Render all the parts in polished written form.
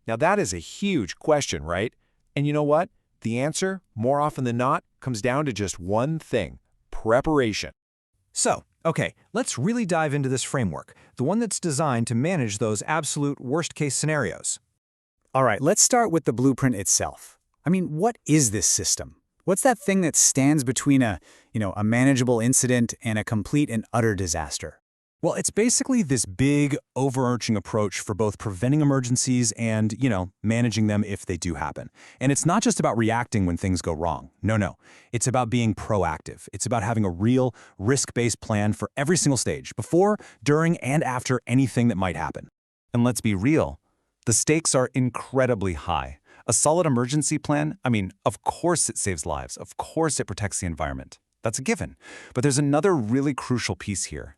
Now that is a huge question, right? And you know what? The answer, more often than not, comes down to just one thing: preparation. So, okay, let's really dive into this framework, the one that's designed to manage those absolute worst-case scenarios. All right, let's start with the blueprint itself. I mean, what is this system? What's that thing that stands between a manageable incident and a complete and utter disaster? Well, it's basically this big, overarching approach for both preventing emergencies and, managing them if they do happen. And it's not just about reacting when things go wrong. No. It's about being proactive. It's about having a real, risk-based plan for every single stage, before, during, and after anything that might happen. And let's be real, the stakes are incredibly high. A solid emergency plan, of course it saves lives. Of course it protects the environment. That's a given. But there's another really crucial piece here.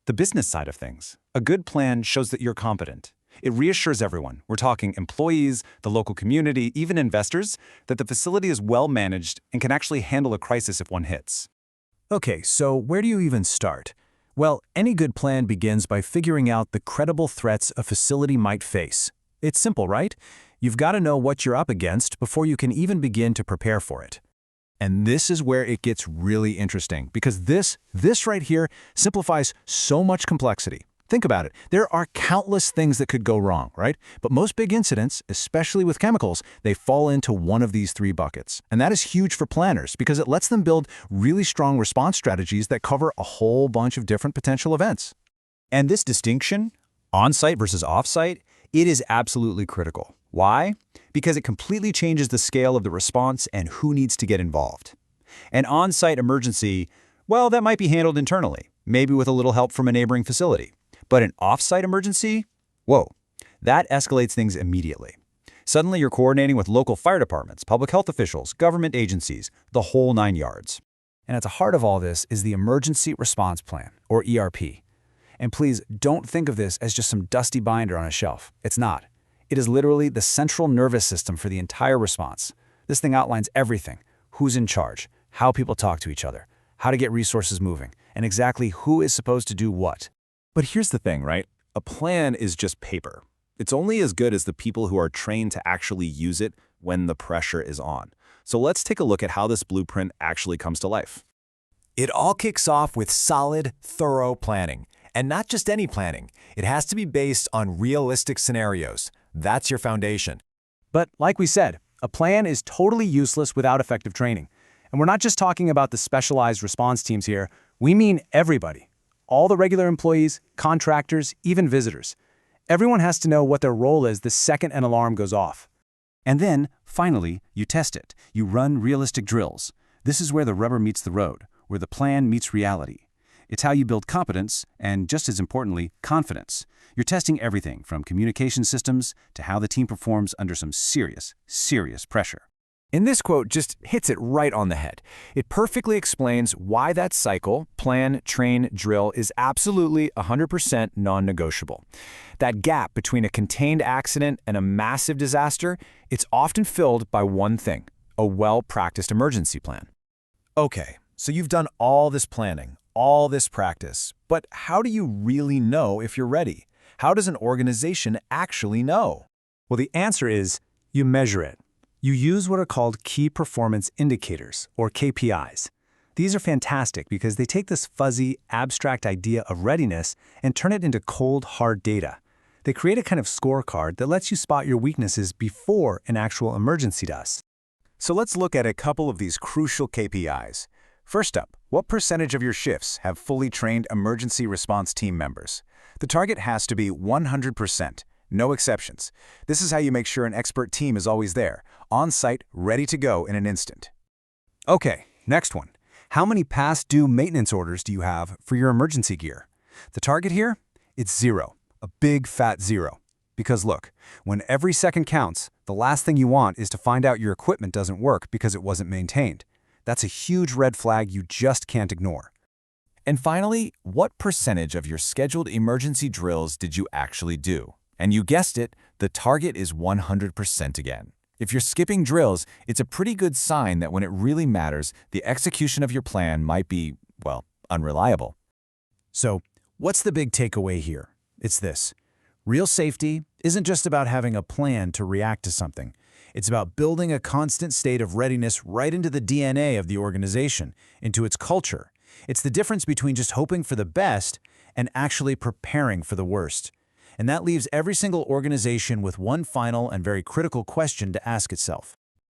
The business side of things. A good plan shows that you're competent. It reassures everyone, we're talking employees, the local community, even investors, that the facility is well managed and can actually handle a crisis if one hits. Okay, so where do you even start? Well, any good plan begins by figuring out the credible threats a facility might face. It's simple, right? You've got to know what you're up against before you can even begin to prepare for it. And this is where it gets really interesting, because this right here simplifies so much complexity. Think about it. There are countless things that could go wrong, right? But most big incidents, especially with chemicals, they fall into one of these three buckets. And that is huge for planners because it lets them build really strong response strategies that cover a whole bunch of different potential events. And this distinction, on-site versus off-site, it is absolutely critical. Why? Because it completely changes the scale of the response and who needs to get involved. An on-site emergency, well, that might be handled internally, maybe with a little help from a neighboring facility. But an off-site emergency? Whoa, that escalates things immediately. Suddenly you're coordinating with local fire departments, public health officials, government agencies, the whole 9 yards. And at the heart of all this is the Emergency Response Plan, or ERP. And please don't think of this as just some dusty binder on a shelf. It's not. It is literally the central nervous system for the entire response. This thing outlines everything: who's in charge, how people talk to each other, how to get resources moving, and exactly who is supposed to do what. But here's the thing, right? A plan is just paper. It's only as good as the people who are trained to actually use it when the pressure is on. So let's take a look at how this blueprint actually comes to life. It all kicks off with solid, thorough planning. And not just any planning. It has to be based on realistic scenarios. That's your foundation. But like we said, a plan is totally useless without effective training. And we're not just talking about the specialized response teams here. We mean everybody. All the regular employees, contractors, even visitors. Everyone has to know what their role is the second an alarm goes off. And then, finally, you test it. You run realistic drills. This is where the rubber meets the road, where the plan meets reality. It's how you build competence and, just as importantly, confidence. You're testing everything from communication systems to how the team performs under some serious pressure. And this quote just hits it right on the head. It perfectly explains why that cycle, plan, train, drill, is absolutely 100% non-negotiable. That gap between a contained accident and a massive disaster, it's often filled by one thing: a well-practiced emergency plan. Okay, so you've done all this planning, all this practice, but how do you really know if you're ready? How does an organization actually know? Well, the answer is you measure it. You use what are called Key Performance Indicators, or KPIs. These are fantastic because they take this fuzzy, abstract idea of readiness and turn it into cold, hard data. They create a kind of scorecard that lets you spot your weaknesses before an actual emergency does. So let's look at a couple of these crucial KPIs. First up, what percentage of your shifts have fully trained emergency response team members? The target has to be 100%, no exceptions. This is how you make sure an expert team is always there, on-site, ready to go in an instant. Okay, next one. How many past due maintenance orders do you have for your emergency gear? The target here? It's 0, a big fat 0. Because look, when every second counts, the last thing you want is to find out your equipment doesn't work because it wasn't maintained. That's a huge red flag you just can't ignore. And finally, what percentage of your scheduled emergency drills did you actually do? And you guessed it, the target is 100% again. If you're skipping drills, it's a pretty good sign that when it really matters, the execution of your plan might be, well, unreliable. So, what's the big takeaway here? It's this. Real safety isn't just about having a plan to react to something. It's about building a constant state of readiness right into the DNA of the organization, into its culture. It's the difference between just hoping for the best and actually preparing for the worst. And that leaves every single organization with one final and very critical question to ask itself.